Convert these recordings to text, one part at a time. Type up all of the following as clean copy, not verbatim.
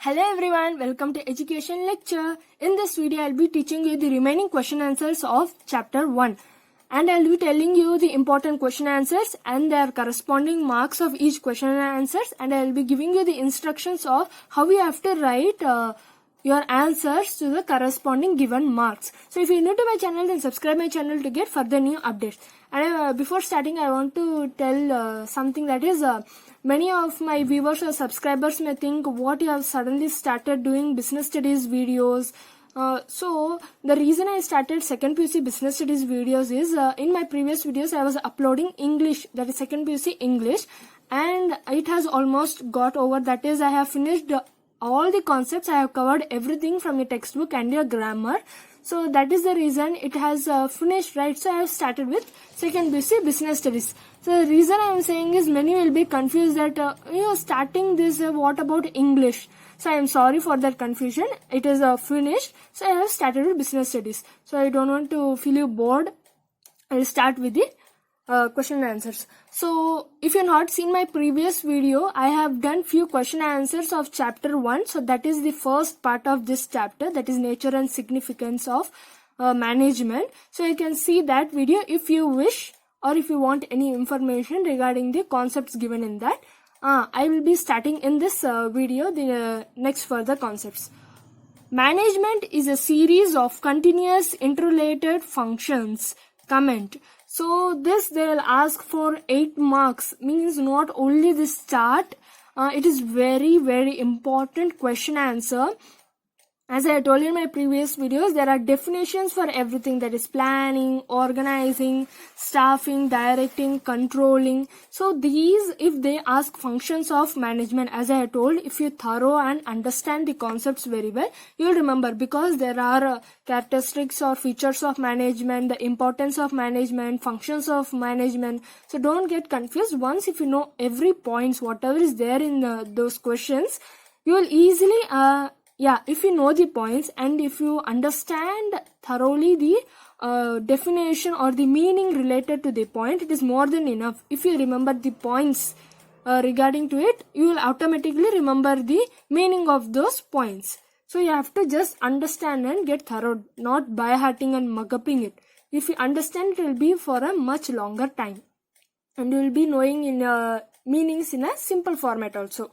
Hello everyone, welcome to education lecture. In this video, I'll be teaching you the remaining question answers of chapter 1. And I'll be telling you the important question answers and their corresponding marks of each question and answers. And I'll be giving you the instructions of how you have to write your answers to the corresponding given marks. So if you're new to my channel, then subscribe my channel to get further new updates. And before starting, I want to tell something that is many of my viewers or subscribers may think what you have suddenly started doing business studies videos. So the reason I started second PUC business studies videos is in my previous videos I was uploading English, that is second PUC English, and it has almost got over. That is, I have finished all the concepts. I have covered everything from your textbook and your grammar. So that is the reason it has finished, right? So I have started with second BC business studies. So the reason I am saying is many will be confused that starting this what about English? So I am sorry for that confusion. It is finished. So I have started with business studies. So I don't want to feel you bored. I will start with the question and answers. So if you have not seen my previous video, I have done few question and answers of chapter 1. So that is the first part of this chapter, that is nature and significance of management. So you can see that video if you wish, or if you want any information regarding the concepts given in that. I will be starting in this video the next further concepts. Management is a series of continuous interrelated functions. Comment. So this they will ask for 8 marks, means not only this chart, it is very important question answer. As I told you in my previous videos, there are definitions for everything, that is planning, organizing, staffing, directing, controlling. So these, if they ask functions of management, as I told, if you thorough and understand the concepts very well, you will remember, because there are characteristics or features of management, the importance of management, functions of management. So don't get confused. Once if you know every points, whatever is there in those questions, you will easily if you know the points and if you understand thoroughly the definition or the meaning related to the point, it is more than enough. If you remember the points regarding to it, you will automatically remember the meaning of those points. So you have to just understand and get thorough, not by-hearting and mug-upping it. If you understand, it will be for a much longer time. And you will be knowing in meanings in a simple format also.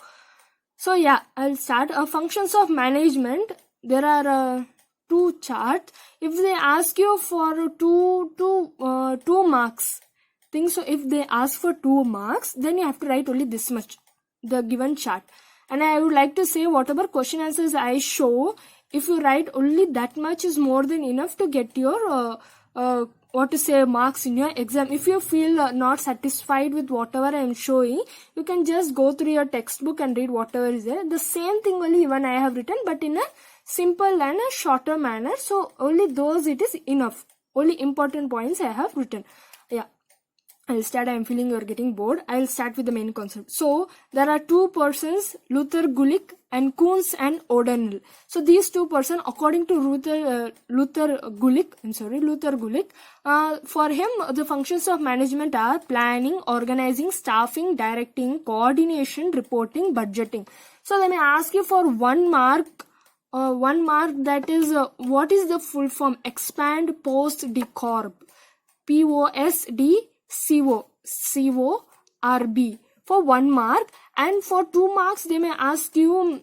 So yeah, I'll start. Functions of management. There are 2 charts. If they ask you for two marks, so if they ask for 2 marks, then you have to write only this much, the given chart. And I would like to say, whatever question answers I show, if you write only that much is more than enough to get your marks in your exam. If you feel not satisfied with whatever I am showing, you can just go through your textbook and read whatever is there. The same thing only even I have written, but in a simple and a shorter manner. So only those it is enough. Only important points I have written. Yeah. I'll start. I'm feeling you're getting bored. I'll start with the main concept. So there are 2 persons, Luther Gulick and Kunz and O'Donnell. So these 2 persons, according to Luther Gulick, for him the functions of management are planning, organizing, staffing, directing, coordination, reporting, budgeting. So let me ask you for 1 mark. 1 mark, that is what is the full form? Expand Post Decorb. POSD for 1 mark, and for 2 marks they may ask you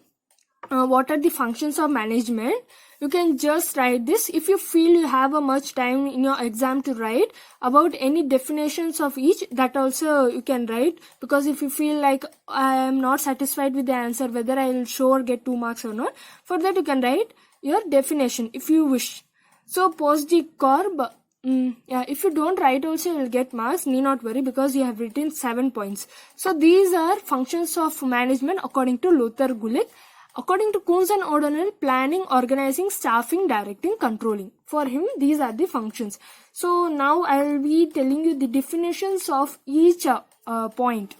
what are the functions of management. You can just write this. If you feel you have a much time in your exam to write about any definitions of each, that also you can write, because if you feel like I am not satisfied with the answer, whether I will show or get 2 marks or not, for that you can write your definition if you wish. So post-decorb, if you don't write also, you will get marks. Need not worry, because you have written 7 points. So these are functions of management according to Luther Gulick. According to Kunz and O'Donnell, planning, organizing, staffing, directing, controlling. For him, these are the functions. So now I will be telling you the definitions of each point.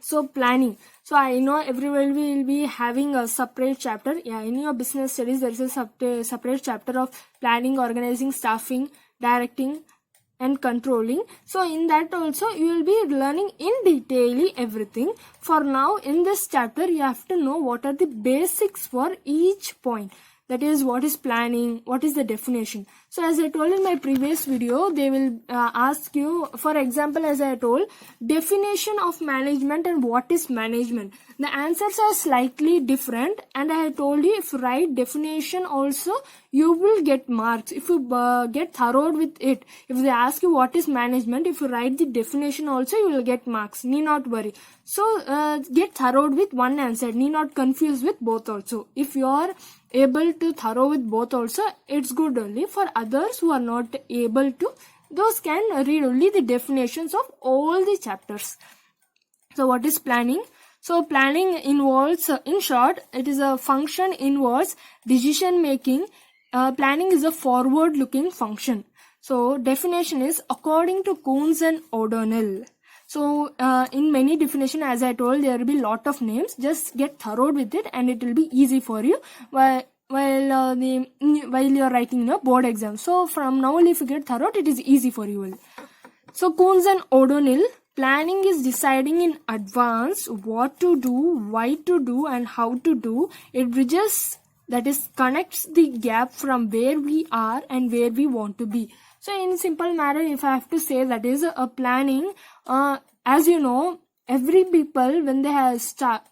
So planning. So I know everyone will be having a separate chapter. Yeah, in your business studies, there is a separate chapter of planning, organizing, staffing, directing, and controlling. So in that also you will be learning in detail everything. For now in this chapter you have to know what are the basics for each point. That is, what is planning, what is the definition. So as I told in my previous video, they will ask you, for example, as I told, definition of management and what is management. The answers are slightly different, and I told you if you write definition also, you will get marks. If you get thorough with it, if they ask you what is management, if you write the definition also, you will get marks. Need not worry. So get thorough with one answer. Need not confuse with both also. If you are able to thorough with both also, it's good only. For others who are not able to, those can read only the definitions of all the chapters. So what is planning? So planning involves, in short, it is a function involves decision making. Planning is a forward looking function. So definition is according to Coons and O'Donnell. So in many definition, as I told, there will be lot of names. Just get thorough with it and it will be easy for you while you are writing your board exam. So from now on, if you get thorough, it is easy for you. So Coons and O'Donnell, planning is deciding in advance what to do, why to do, and how to do. It bridges, that is, connects the gap from where we are and where we want to be. So in simple manner, if I have to say, that is a planning. As you know, every people when they have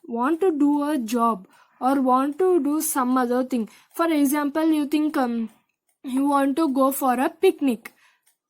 want to do a job or want to do some other thing. For example, you think you want to go for a picnic.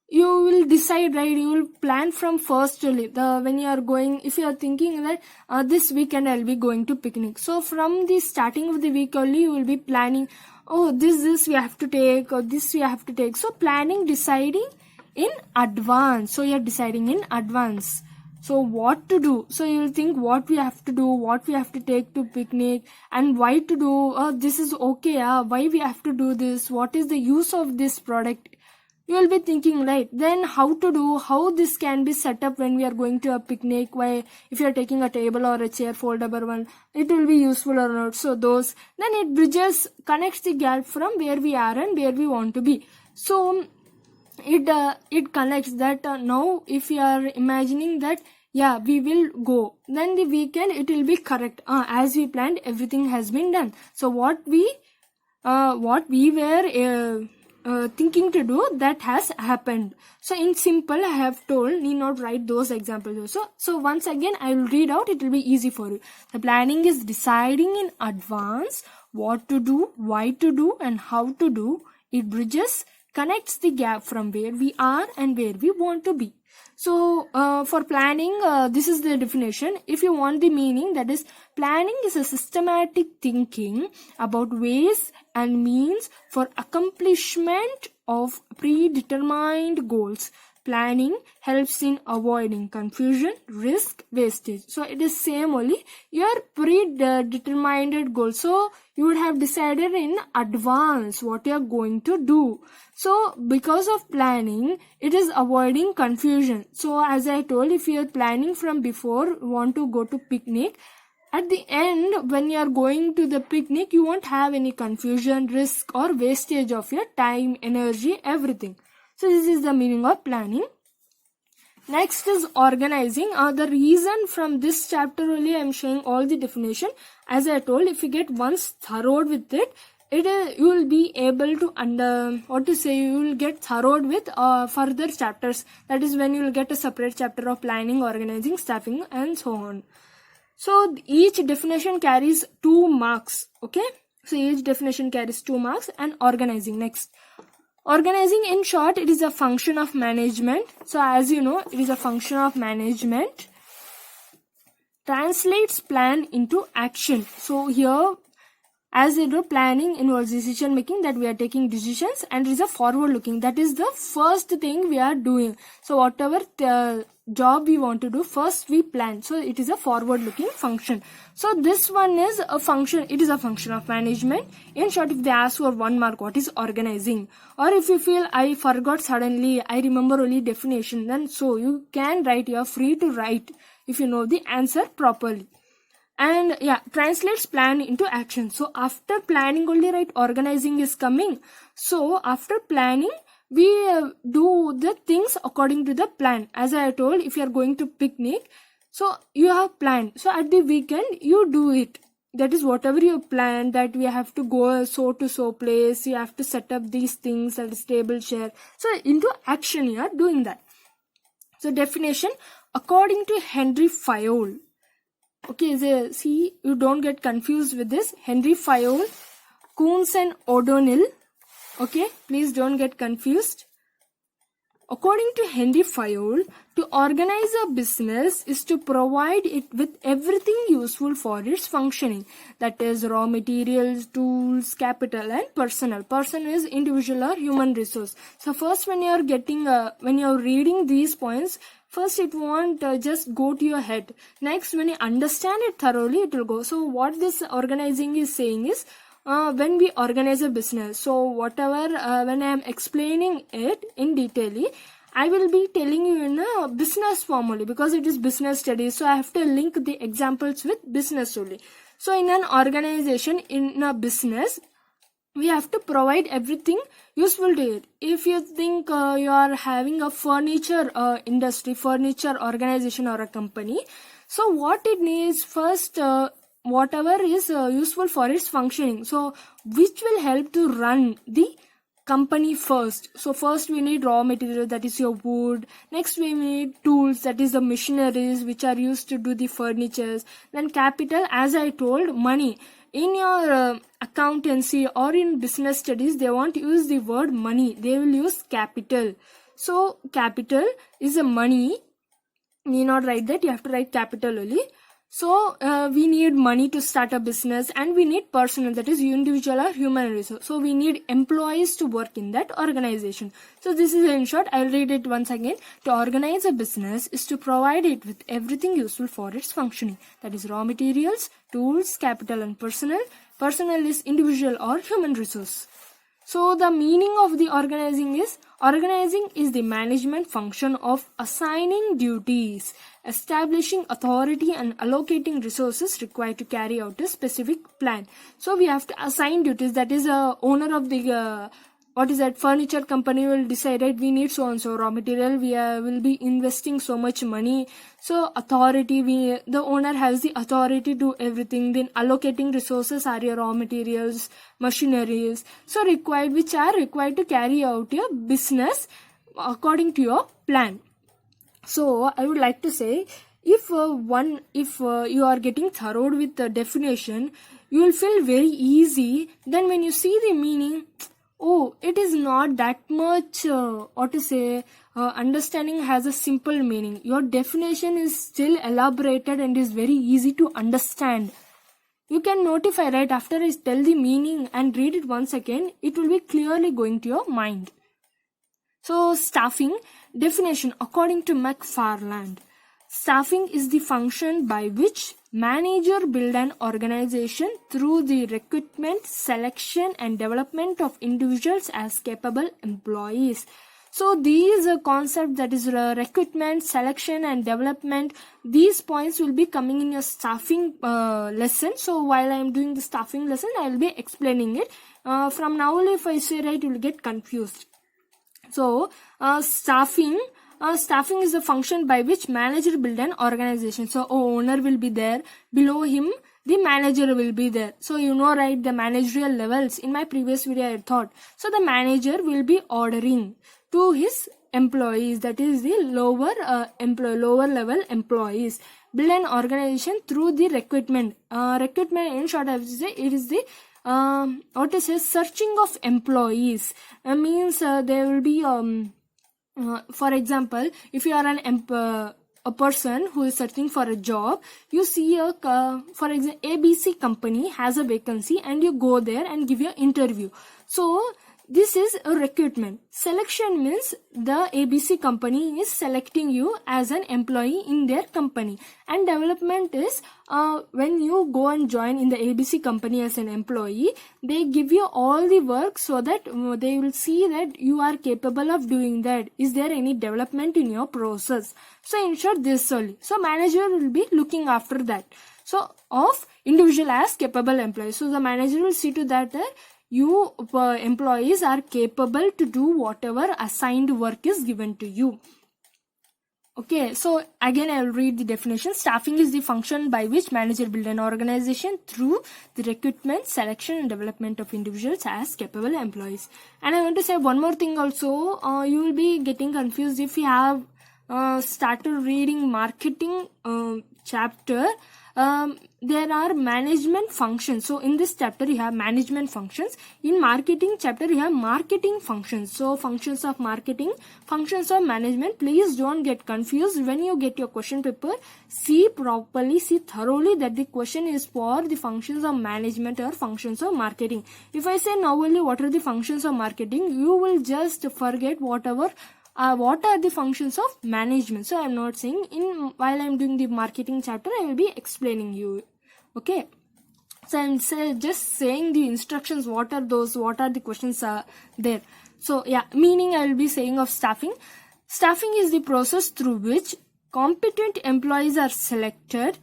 You will decide, right? You will plan from first when you are going. If you are thinking that this weekend I'll be going to picnic, so from the starting of the week only you will be planning. Oh, this we have to take, or this we have to take. So planning, deciding in advance. So you are deciding in advance. So what to do? So you will think what we have to do, what we have to take to picnic, and why to do. Oh, this is okay. Why we have to do this? What is the use of this product? You will be thinking, right? Then how to do, how this can be set up when we are going to a picnic. Why, if you are taking a table or a chair, foldable one, it will be useful or not. So those, then it bridges, connects the gap from where we are and where we want to be. So it connects that now if you are imagining that, yeah, we will go, then the weekend it will be correct. As we planned, everything has been done. So what we were thinking to do, that has happened. So in simple, I have told, need not write those examples also. So once again, I will read out, it will be easy for you. The planning is deciding in advance what to do, why to do, and how to do. It bridges, connects the gap from where we are and where we want to be. So for planning, this is the definition. If you want the meaning, that is, planning is a systematic thinking about ways and means for accomplishment of predetermined goals. Planning helps in avoiding confusion, risk, wastage. So it is same only, your predetermined goal. So you would have decided in advance what you are going to do. So because of planning, it is avoiding confusion. So as I told, if you are planning from before, want to go to picnic, at the end, when you are going to the picnic, you won't have any confusion, risk, or wastage of your time, energy, everything. So this is the meaning of planning. Next is organizing. The reason from this chapter only I am showing all the definition. As I told, if you get once thorough with it, you will be able to you will get thorough with further chapters. That is when you will get a separate chapter of planning, organizing, staffing, and so on. So each definition carries 2 marks. Okay. So each definition carries 2 marks. And organizing next. Organizing, in short, it is a function of management. So as you know, it is a function of management. Translates plan into action. So here, as you know, planning involves decision making, that we are taking decisions, and it is a forward looking. That is the first thing we are doing. So whatever job we want to do, first we plan. So it is a forward looking function. So this one is a function, it is a function of management. In short, if they ask for 1 mark, what is organizing? Or if you feel I forgot suddenly, I remember only definition, then so you can write, you are free to write if you know the answer properly. And yeah, translates plan into action. So after planning only, right, organizing is coming. So after planning, we do the things according to the plan. As I told, if you are going to picnic, so you have planned, so at the weekend you do it. That is whatever you planned, that we have to go so to so place, you have to set up these things, that is table chair. So into action you are doing that. So definition according to Henry Fayol. Okay, see, you don't get confused with this. Henry Fayol, Coons and O'Donnell. Okay, please don't get confused. According to Henry Fayol, to organize a business is to provide it with everything useful for its functioning. That is raw materials, tools, capital and personnel. Person is individual or human resource. So first when you are reading these points, first it won't just go to your head. Next when you understand it thoroughly, it will go. So what this organizing is saying is, when we organize a business, so whatever when I am explaining it in detail, I will be telling you in a business form only, because it is business studies, so I have to link the examples with business only. So in an organization, in a business, we have to provide everything useful to it. If you think you are having a furniture industry, furniture organization or a company, so what it needs first, whatever is useful for its functioning, so which will help to run the company first. So first we need raw material, that is your wood. Next we need tools, that is the machineries which are used to do the furnitures. Then capital, as I told, money. In your accountancy or in business studies, they won't use the word money, they will use capital. So capital is a money, need not write that, you have to write capital only. So we need money to start a business, and we need personnel, that is individual or human resource. So we need employees to work in that organization. So this is in short. I'll read it once again. To organize a business is to provide it with everything useful for its functioning. That is raw materials, tools, capital and personnel. Personnel is individual or human resource. So the meaning of the organizing is the management function of assigning duties, establishing authority and allocating resources required to carry out a specific plan. So we have to assign duties, that is owner of the furniture company will decide, right, we need so and so raw material, we will be investing so much money. So authority, the owner has the authority to everything. Then allocating resources are your raw materials, machineries, so which are required to carry out your business according to your plan. So I would like to say, if you are getting thorough with the definition, you will feel very easy. Then when you see the meaning, oh, it is not that much, understanding has a simple meaning. Your definition is still elaborated and is very easy to understand. You can notify, right, after I tell the meaning and read it once again, it will be clearly going to your mind. So staffing, definition according to McFarland. Staffing is the function by which manager build an organization through the recruitment, selection and development of individuals as capable employees. So these concepts, that is recruitment, selection and development, these points will be coming in your staffing lesson. So while I am doing the staffing lesson, I will be explaining it. From now on, if I say right, you will get confused. So staffing is a function by which manager build an organization. So owner will be there, below him the manager will be there. So you know, right, the managerial levels in my previous video I taught. So the manager will be ordering to his employees, that is the lower level employees, build an organization through the recruitment. Recruitment in short, I would say, it is the searching of employees. Means there will be for example, if you are a person who is searching for a job, you see for example, ABC company has a vacancy and you go there and give your interview. So this is a recruitment. Selection means the ABC company is selecting you as an employee in their company. And development is when you go and join in the ABC company as an employee, they give you all the work so that they will see that you are capable of doing that. Is there any development in your process? So in short, this only. So manager will be looking after that. So of individual as capable employee. So the manager will see to that you employees are capable to do whatever assigned work is given to you. Okay, so again I will read the definition. Staffing is the function by which manager build an organization through the recruitment, selection and development of individuals as capable employees. And I want to say one more thing also. You will be getting confused if you have started reading marketing chapter. There are management functions. So in this chapter you have management functions. In marketing chapter you have marketing functions. So functions of marketing, functions of management. Please don't get confused when you get your question paper. See properly, see thoroughly that the question is for the functions of management or functions of marketing. If I say now only what are the functions of marketing, you will just forget whatever what are the functions of management. So I am not saying while I am doing the marketing chapter I will be explaining you. Okay, so I am just saying the instructions, what are those, what are the questions there. So yeah, meaning I will be saying of staffing. Staffing is the process through which competent employees are selected,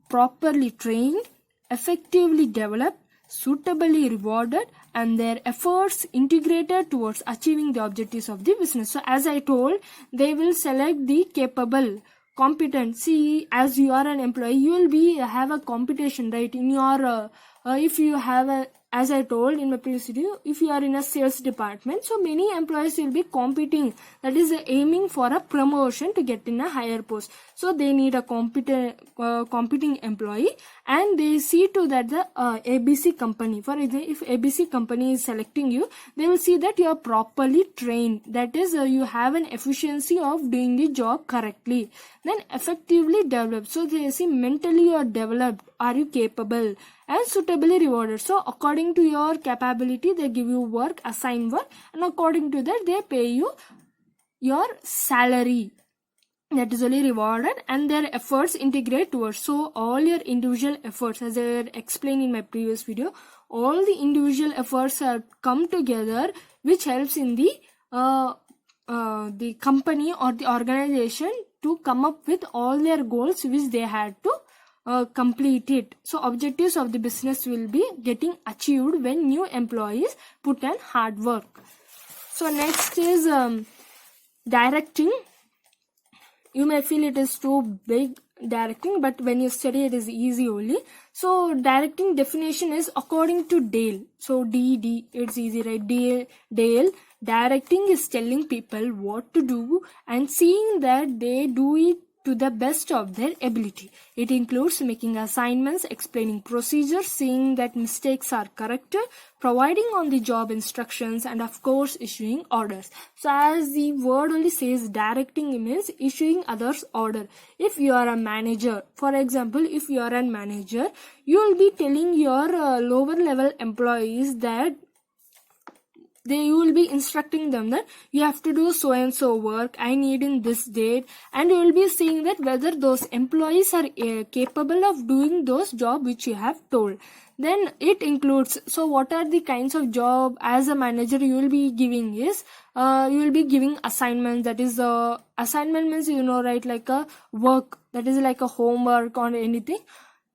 properly trained, effectively developed, suitably rewarded, and their efforts integrated towards achieving the objectives of the business. So as I told, they will select the capable, competent. See, as you are an employee, you will have a competition, right? In your if you have a, as I told in my previous video, if you are in a sales department, so many employees will be competing, that is aiming for a promotion to get in a higher post. So they need a competing employee, and they see to that the ABC company, for example, if ABC company is selecting you, they will see that you are properly trained, that is you have an efficiency of doing the job correctly, then effectively developed. So they see mentally you are developed, are you capable, and suitably rewarded. So according to your capability they give you work, assign work, and according to that they pay you your salary, that is only rewarded, and their efforts integrate towards. So all your individual efforts, as I explained in my previous video, all the individual efforts are come together, which helps in the company or the organization to come up with all their goals which they had to complete it. So objectives of the business will be getting achieved when new employees put in hard work. So next is directing. You may feel it is too big, directing, but when you study it is easy only. So directing definition is according to Dale. So D, it's easy, right? Dale, directing is telling people what to do and seeing that they do it to the best of their ability. It includes making assignments, explaining procedures, seeing that mistakes are corrected, providing on the job instructions, and of course issuing orders. So as the word only says, directing means issuing others order. If you are a manager, for example, if you are a manager, you will be telling your lower level employees that you will be instructing them that you have to do so and so work, I need in this date, and you will be seeing that whether those employees are capable of doing those job which you have told. Then it includes, so what are the kinds of job as a manager you will be giving is, you will be giving assignments, that is assignment means, you know, right, like a work, that is like a homework or anything,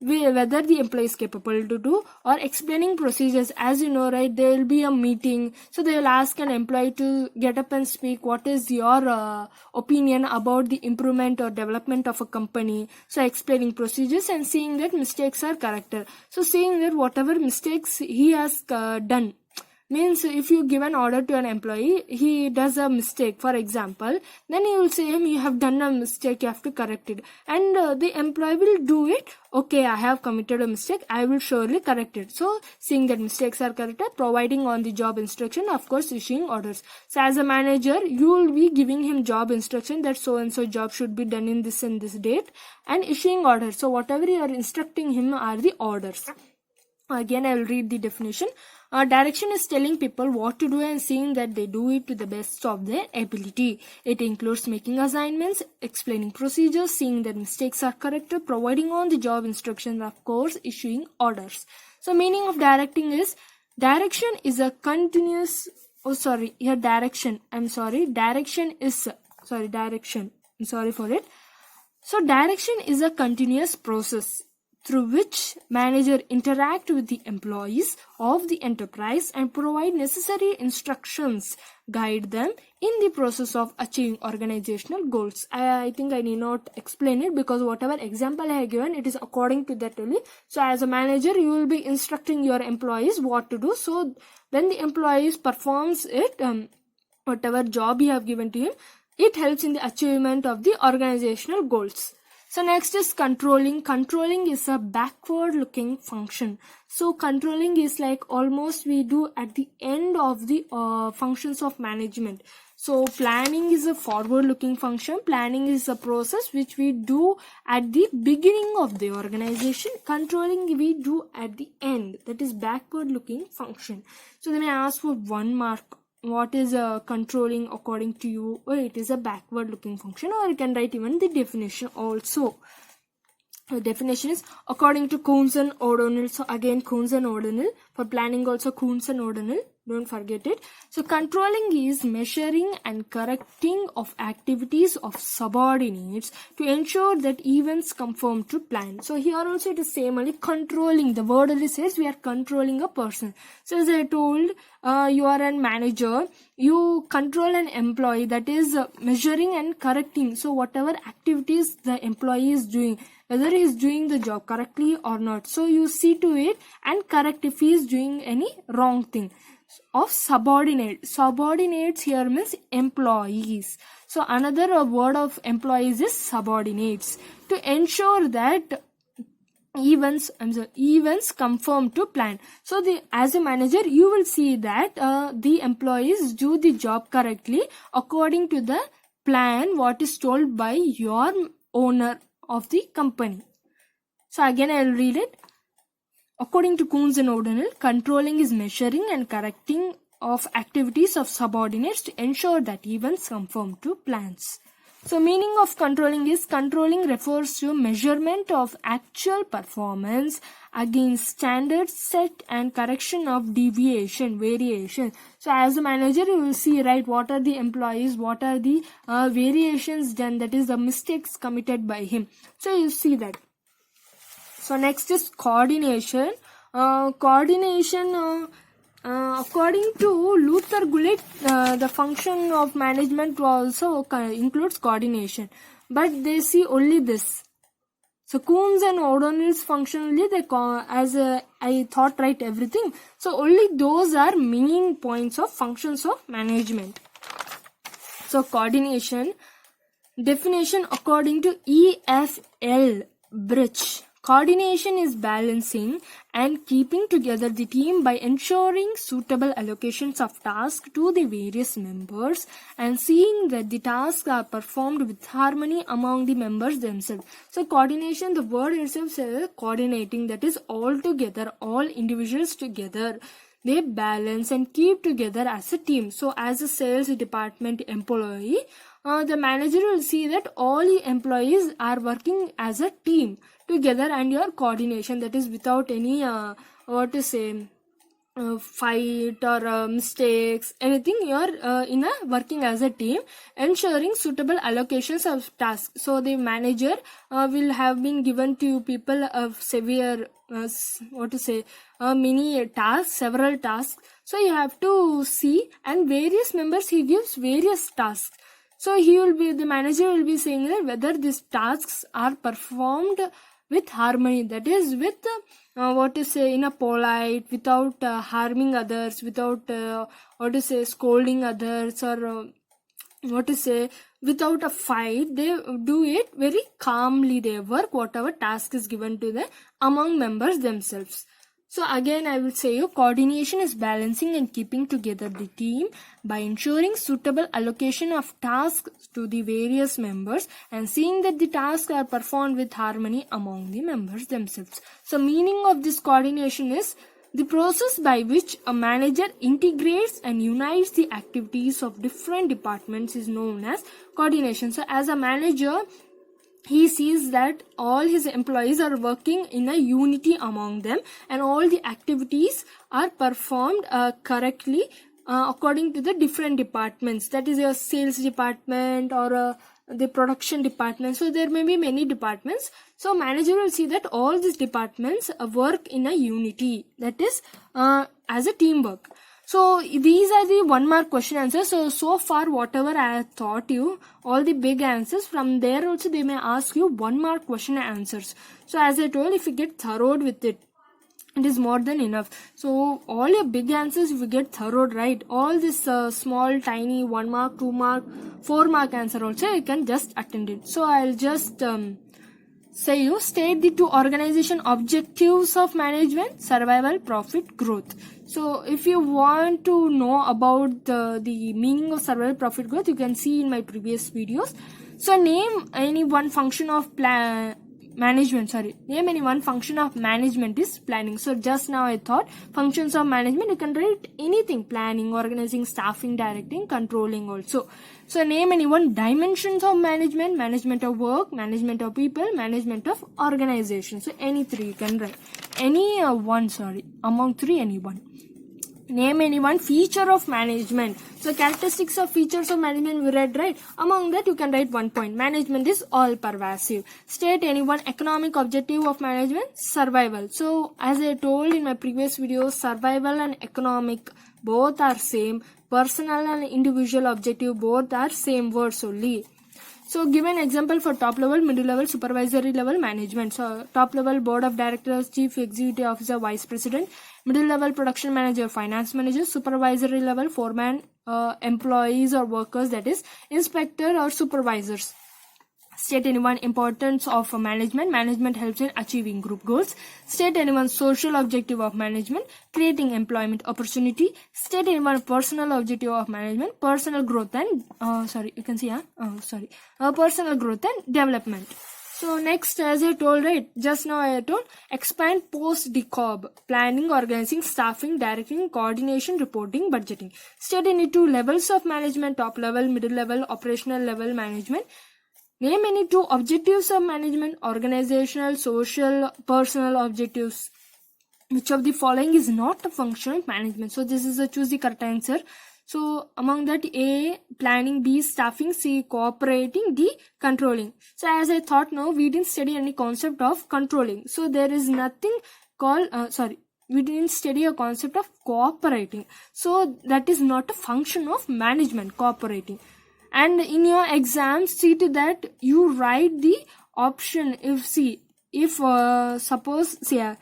whether the employee is capable to do, or explaining procedures. As you know, right, there will be a meeting, so they will ask an employee to get up and speak what is your opinion about the improvement or development of a company. So explaining procedures and seeing that mistakes are corrected. So seeing that whatever mistakes he has done, means if you give an order to an employee, he does a mistake, for example, then you will say him, you have done a mistake, you have to correct it, and the employee will do it. Okay, I have committed a mistake, I will surely correct it. So seeing that mistakes are corrected, providing on the job instruction, of course issuing orders. So as a manager, you will be giving him job instruction that so and so job should be done in this and this date, and issuing orders. So whatever you are instructing him are the orders. Again, I will read the definition. Direction is telling people what to do and seeing that they do it to the best of their ability. It includes making assignments, explaining procedures, seeing that mistakes are corrected, providing on the job instructions, of course, issuing orders. So meaning of directing is, direction is a continuous, direction is, So direction is a continuous process through which manager interact with the employees of the enterprise and provide necessary instructions, guide them in the process of achieving organizational goals. I think I need not explain it, because whatever example I have given, it is according to that only. So as a manager, you will be instructing your employees what to do. So when the employees performs it, whatever job you have given to him, it helps in the achievement of the organizational goals. So next is controlling. Controlling is a backward looking function. So controlling is like almost we do at the end of the functions of management. So planning is a forward looking function. Planning is a process which we do at the beginning of the organization. Controlling we do at the end. That is backward looking function. So then I ask for 1 mark. What is controlling according to you? Or it is a backward looking function, or you can write even the definition also. The definition is according to Coons and O'Donnell. So again Coons and O'Donnell. For planning also Coons and O'Donnell. Don't forget it. So controlling is measuring and correcting of activities of subordinates to ensure that events conform to plan. So here also it is same only, controlling. The word only says we are controlling a person. So as I told, you are a manager, you control an employee, that is measuring and correcting. So whatever activities the employee is doing, whether he is doing the job correctly or not, so you see to it and correct if he is doing any wrong thing. Of subordinate. Subordinates here means employees. So another word of employees is subordinates. To ensure that events conform to plan. So as a manager, you will see that the employees do the job correctly according to the plan what is told by your owner of the company. So again I will read it. According to Coons and O'Donnell, controlling is measuring and correcting of activities of subordinates to ensure that events conform to plans. So meaning of controlling is, controlling refers to measurement of actual performance against standards set and correction of variation. So as a manager, you will see, right, what are the employees, what are the variations done, that is the mistakes committed by him. So you see that. So next is coordination. According to Luther Gulick, the function of management also includes coordination, but they see only this. So Coons and O'Donnell's function only, I thought right everything. So only those are main points of functions of management. So coordination definition according to E.F.L. Bridge. Coordination is balancing and keeping together the team by ensuring suitable allocations of tasks to the various members and seeing that the tasks are performed with harmony among the members themselves. So coordination, the word itself says coordinating, that is all together, all individuals together. They balance and keep together as a team. So as a sales department employee, the manager will see that all the employees are working as a team together, and your coordination, that is without any fight or mistakes, anything, you are working as a team, ensuring suitable allocations of tasks. So the manager will have been given to people of severe many tasks, several tasks. So you have to see, and various members he gives various tasks. So the manager will be saying that whether these tasks are performed with harmony, that is with in a polite, without harming others, without scolding others, or without a fight. They do it very calmly. They work whatever task is given to them among members themselves. So again I will say, coordination is balancing and keeping together the team by ensuring suitable allocation of tasks to the various members and seeing that the tasks are performed with harmony among the members themselves. So meaning of this coordination is the process by which a manager integrates and unites the activities of different departments is known as coordination. So as a manager, he sees that all his employees are working in a unity among them and all the activities are performed correctly according to the different departments. That is your sales department or the production department. So there may be many departments. So manager will see that all these departments work in a unity, that is as a teamwork. So these are the 1 mark question answers. So far whatever I have taught you, all the big answers, from there also they may ask you 1 mark question answers. So as I told, if you get thorough with it, it is more than enough. So all your big answers, if you get thorough right, all this small tiny 1 mark, 2 mark, 4 mark answer also you can just attend it. So I'll just say you state the 2 organization objectives of management: survival, profit, growth. So if you want to know about the meaning of survival, profit, growth, you can see in my previous videos. So name any one function of name any one function of management is planning. So just now I thought functions of management, you can write anything: planning, organizing, staffing, directing, controlling also. So name any one dimensions of management: management of work, management of people, management of organization. So any 3 you can write, any among 3 any one. Name any one feature of management. So characteristics of features of management we read, right? Among that you can write 1 point: management is all pervasive. State any one economic objective of management: survival. So as I told in my previous video, survival and economic both are same. Personal and individual objective both are same words only. So give an example for top level, middle level, supervisory level management. So top level, board of directors, chief executive officer, vice president. Middle level, production manager, finance manager. Supervisory level, foreman, employees or workers, that is inspector or supervisors. State any one importance of management. Management helps in achieving group goals. State any one social objective of management: creating employment opportunity. State any one personal objective of management: personal growth and personal growth and development. So next, as I told, right, just now I told, expand post decob: planning, organizing, staffing, directing, coordination, reporting, budgeting. State any 2 levels of management: top level, middle level, operational level management. Name any 2 objectives of management: organizational, social, personal objectives. Which of the following is not a function of management? So this is a choose the correct answer. So among that, A, planning; B, staffing; C, cooperating; D, controlling. So as I thought, no, we didn't study any concept of controlling. So there is nothing called, we didn't study a concept of cooperating. So that is not a function of management, cooperating. And in your exams, see to that you write the option. If suppose here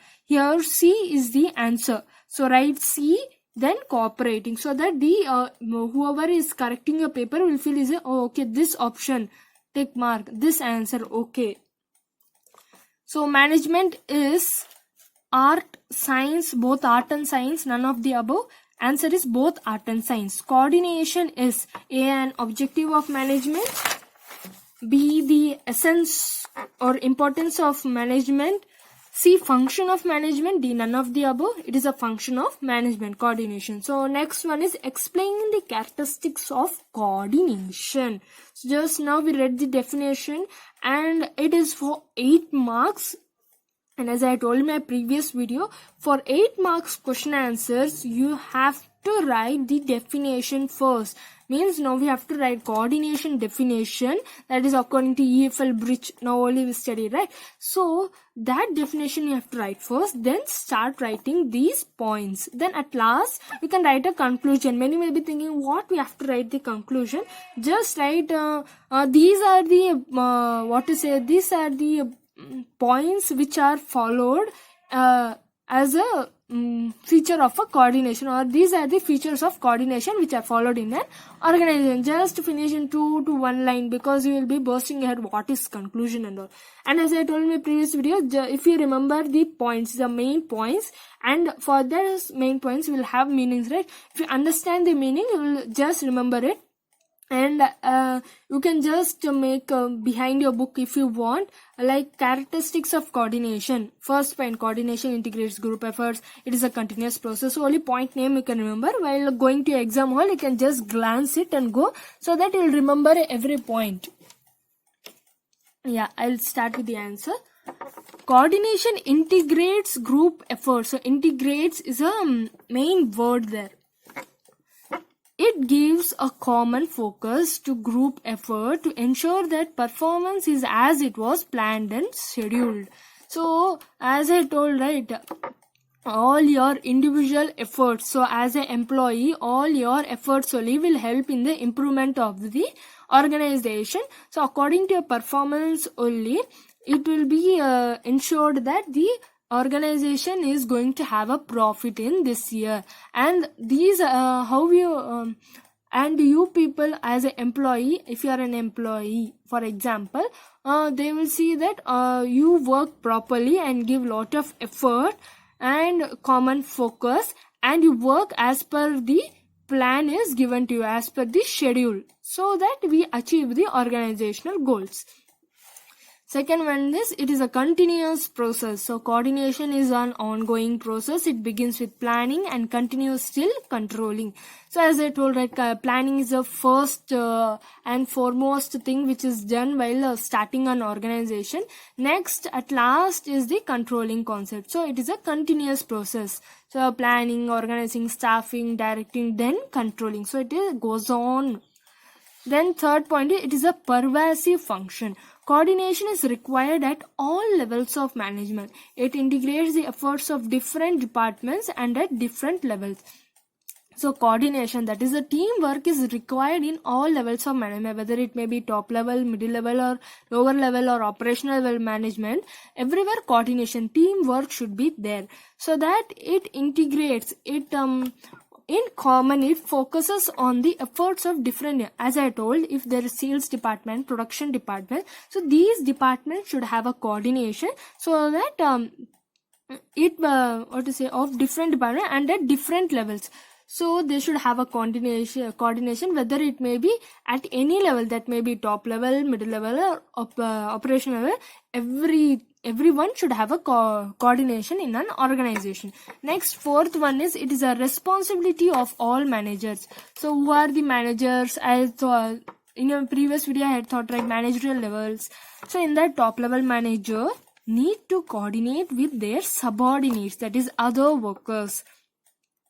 C is the answer, so write C then cooperating, so that the whoever is correcting your paper will feel is okay, this option take mark, this answer okay. So management is art, science, both art and science, none of the above. Answer is both art and science. Coordination is A, an objective of management; B, the essence or importance of management; C, function of management; D, none of the above. It is a function of management, coordination. So next one is explaining the characteristics of coordination. So just now we read the definition and it is for 8 marks. And as I told in my previous video, for 8 marks question answers, you have to write the definition first. Means now we have to write coordination definition, that is according to EFL Bridge. Now only we study, right? So that definition you have to write first, then start writing these points. Then at last we can write a conclusion. Many may be thinking, what we have to write the conclusion? Just write these are the these are the points which are followed as a feature of a coordination, or these are the features of coordination which are followed in an organization. Just finish in 2 to 1 line, because you will be bursting ahead what is conclusion and all. And as I told in my previous video, if you remember the points, the main points, and for those main points will have meanings, right? If you understand the meaning, you will just remember it. And you can just make behind your book if you want, like characteristics of coordination. First point, coordination integrates group efforts. It is a continuous process. So only point name you can remember. While going to exam hall, you can just glance it and go, so that you will remember every point. Yeah, I'll start with the answer. Coordination integrates group efforts. So integrates is a main word there. It it gives a common focus to group effort to ensure that performance is as it was planned and scheduled. So as I told, right, all your individual efforts, so as an employee, all your efforts only will help in the improvement of the organization. So according to your performance only, it will be ensured that the organization is going to have a profit in this year. And these how you and you people as an employee, if you are an employee, for example, they will see that you work properly and give lot of effort and common focus, and you work as per the plan is given to you, as per the schedule, so that we achieve the organizational goals. Second one is, it is a continuous process. So coordination is an ongoing process. It begins with planning and continues till controlling. So as I told, right, planning is the first and foremost thing which is done while starting an organization. Next, at last, is the controlling concept. So it is a continuous process. So planning, organizing, staffing, directing, then controlling. So it goes on. Then third point, it is a pervasive function. Coordination is required at all levels of management. It integrates the efforts of different departments and at different levels. So coordination, that is the teamwork, is required in all levels of management, whether it may be top level, middle level, or lower level, or operational level management. Everywhere coordination, teamwork should be there, so that it integrates it in common. It focuses on the efforts of different, as I told, if there is sales department, production department, so these departments should have a coordination, so that of different departments and at different levels. So they should have a coordination, whether it may be at any level, that may be top level, middle level, or operational level. Everyone should have a coordination in an organization. Next, fourth one is, it is a responsibility of all managers. So who are the managers? In a previous video I had thought, right, managerial levels. So in that, top level manager need to coordinate with their subordinates, that is other workers.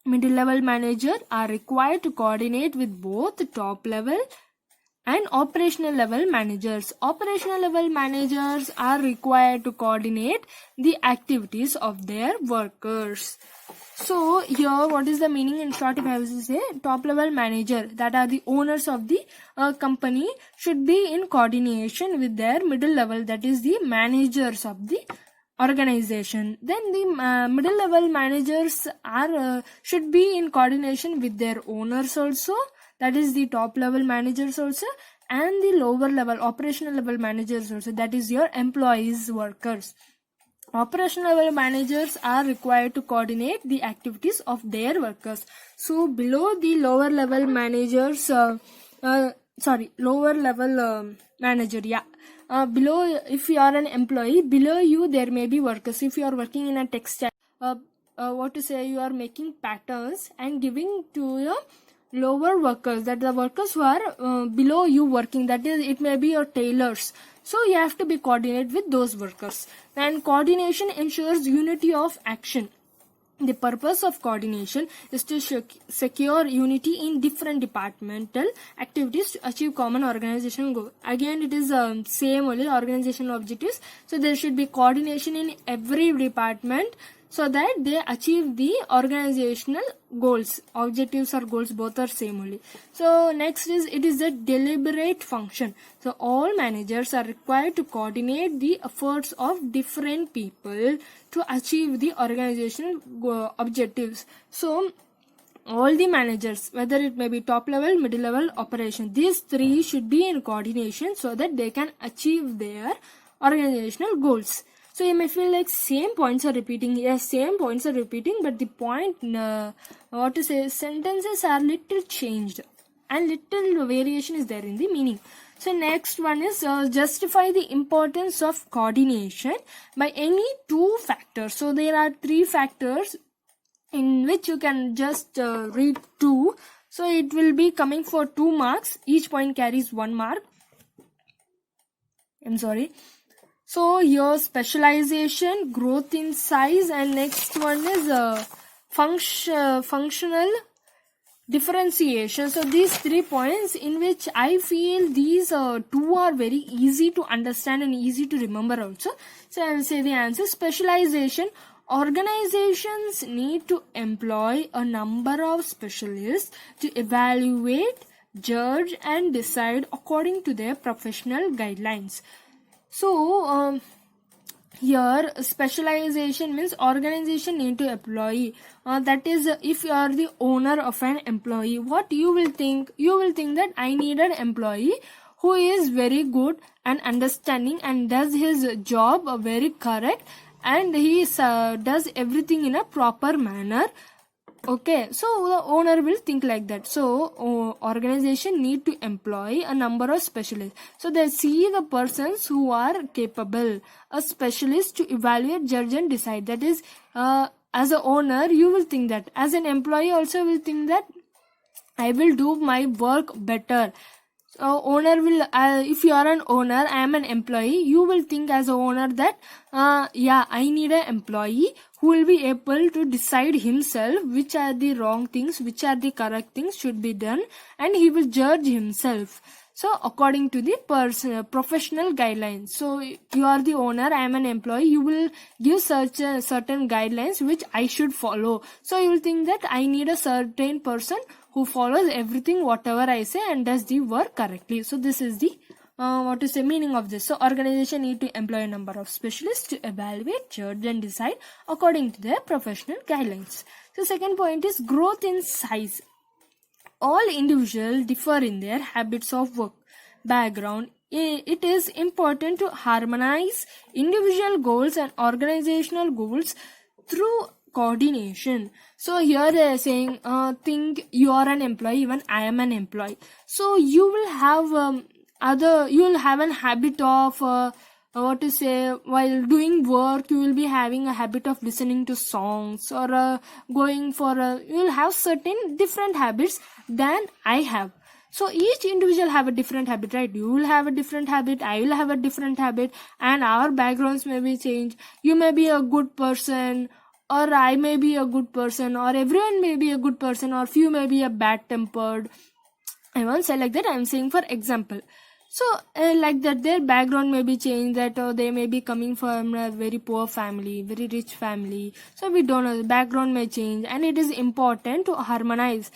Middle level manager are required to coordinate with both the top level and operational level managers. Operational level managers are required to coordinate the activities of their workers. So here, what is the meaning in short? If I was to say, top level manager, that are the owners of the company, should be in coordination with their middle level, that is the managers of the organization. Then the middle level managers are should be in coordination with their owners also, that is the top level managers also, and the lower level operational level managers also, that is your employees, workers. Operational level managers are required to coordinate the activities of their workers. So below the lower level managers, lower level manager, below, if you are an employee, below you there may be workers. If you are working in a textile, you are making patterns and giving to your lower workers, that the workers who are below you working, that is, it may be your tailors. So you have to be coordinated with those workers. And coordination ensures unity of action. The purpose of coordination is to secure unity in different departmental activities to achieve common organizational goal. Again, it is same only, organizational objectives. So there should be coordination in every department, so that they achieve the organizational goals. Objectives or goals, both are same only. So next is, it is a deliberate function. So all managers are required to coordinate the efforts of different people to achieve the organizational objectives. So all the managers, whether it may be top level, middle level, operation, these three should be in coordination, so that they can achieve their organizational goals. So you may feel like same points are repeating. Yes, same points are repeating, but the point, sentences are little changed and little variation is there in the meaning. So next one is, justify the importance of coordination by any two factors. So there are three factors in which you can just read two. So it will be coming for 2 marks. Each point carries 1 mark. So your specialization, growth in size, and next one is functional differentiation. So these 3 points in which I feel these two are very easy to understand and easy to remember also. So I will say the answer. Specialization. Organizations need to employ a number of specialists to evaluate, judge and decide according to their professional guidelines. So here specialization means organization need to employ, that is if you are the owner of an employee, what you will think that I need an employee who is very good and understanding and does his job very correct, and he does everything in a proper manner. Okay, so the owner will think like that. So organization need to employ a number of specialists. So they see the persons who are capable, a specialist to evaluate, judge and decide. That is, as an owner you will think that. As an employee also will think that I will do my work better. Owner will, if you are an owner, I am an employee, you will think as a owner that yeah, I need an employee who will be able to decide himself which are the wrong things, which are the correct things should be done, and he will judge himself. So according to the professional guidelines. So you are the owner, I am an employee, you will give certain guidelines which I should follow. So you will think that I need a certain person who follows everything whatever I say and does the work correctly. So this is the meaning of this. So organization need to employ a number of specialists to evaluate, judge and decide according to their professional guidelines. So second point is growth in size. All individuals differ in their habits of work, background. It is important to harmonize individual goals and organizational goals through coordination. So here they are saying, think you are an employee, even I am an employee. So you will have an habit of while doing work you will be having a habit of listening to songs or you will have certain different habits than I have. So each individual have a different habit, right? You will have a different habit, I will have a different habit, and our backgrounds may be changed. You may be a good person, or I may be a good person, or everyone may be a good person, or few may be a bad tempered. I won't say like that, I am saying for example. So like that their background may be changed, that they may be coming from a very poor family, very rich family. So we don't know, the background may change, and it is important to harmonize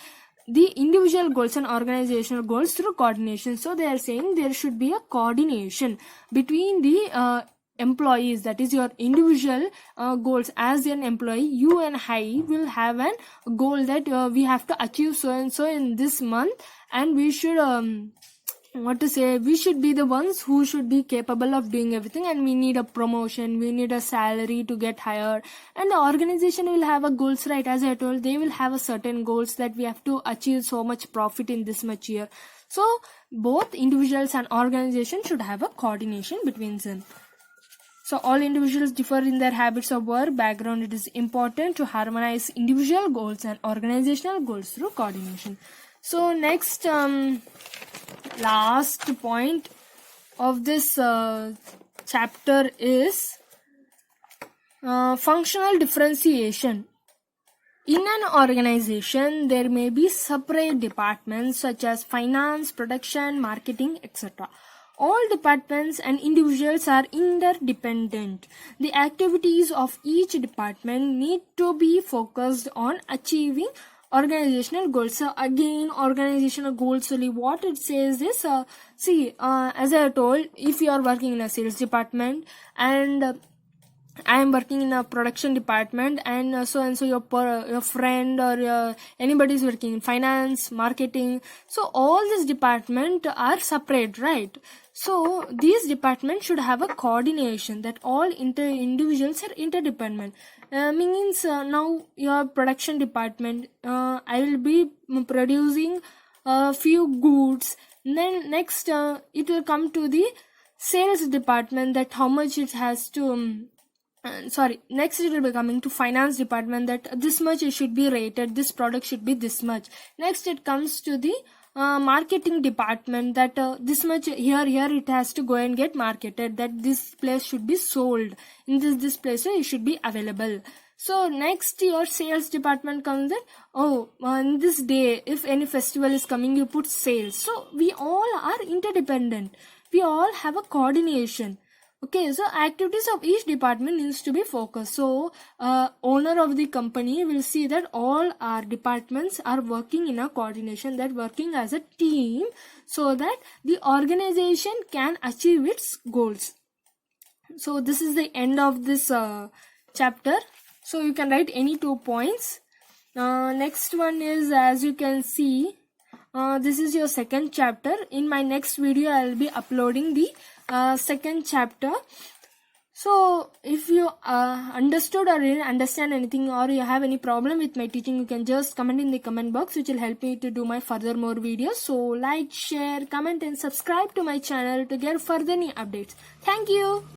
the individual goals and organizational goals through coordination. So they are saying there should be a coordination between the employees, that is your individual goals. As an employee, you and I will have a goal that we have to achieve so and so in this month, and we should we should be the ones who should be capable of doing everything, and we need a promotion, we need a salary to get hired, and the organization will have a goals, right? As I told, they will have a certain goals that we have to achieve so much profit in this much year. So both individuals and organization should have a coordination between them. So all individuals differ in their habits of work, background. It is important to harmonize individual goals and organizational goals through coordination. So next, last point of this chapter is functional differentiation. In an organization, there may be separate departments such as finance, production, marketing, etc. All departments and individuals are interdependent. The activities of each department need to be focused on achieving organizational goals. So again, organizational goals, only what it says is, as I told, if you are working in a sales department and I am working in a production department, and so your friend or anybody is working in finance, marketing. So all these departments are separate, right? So these departments should have a coordination, that all individuals are interdependent. Means now your production department, I will be producing a few goods. Then next it will come to the sales department, that how much it has to next it will be coming to finance department, that this much it should be rated, this product should be this much. Next it comes to the marketing department, that this much here it has to go and get marketed, that this place should be sold, in this place it should be available. So next your sales department comes in. Oh, on this day, if any festival is coming, you put sales. So we all are interdependent. We all have a coordination. Okay, so activities of each department needs to be focused. So owner of the company will see that all our departments are working in a coordination, that working as a team, so that the organization can achieve its goals. So this is the end of this chapter. So you can write any 2 points. Next one is, as you can see, this is your second chapter. In my next video I will be uploading the second chapter. So if you understood or didn't understand anything, or you have any problem with my teaching, you can just comment in the comment box, which will help me to do my further more videos. So like, share, comment and subscribe to my channel to get further new updates. Thank you.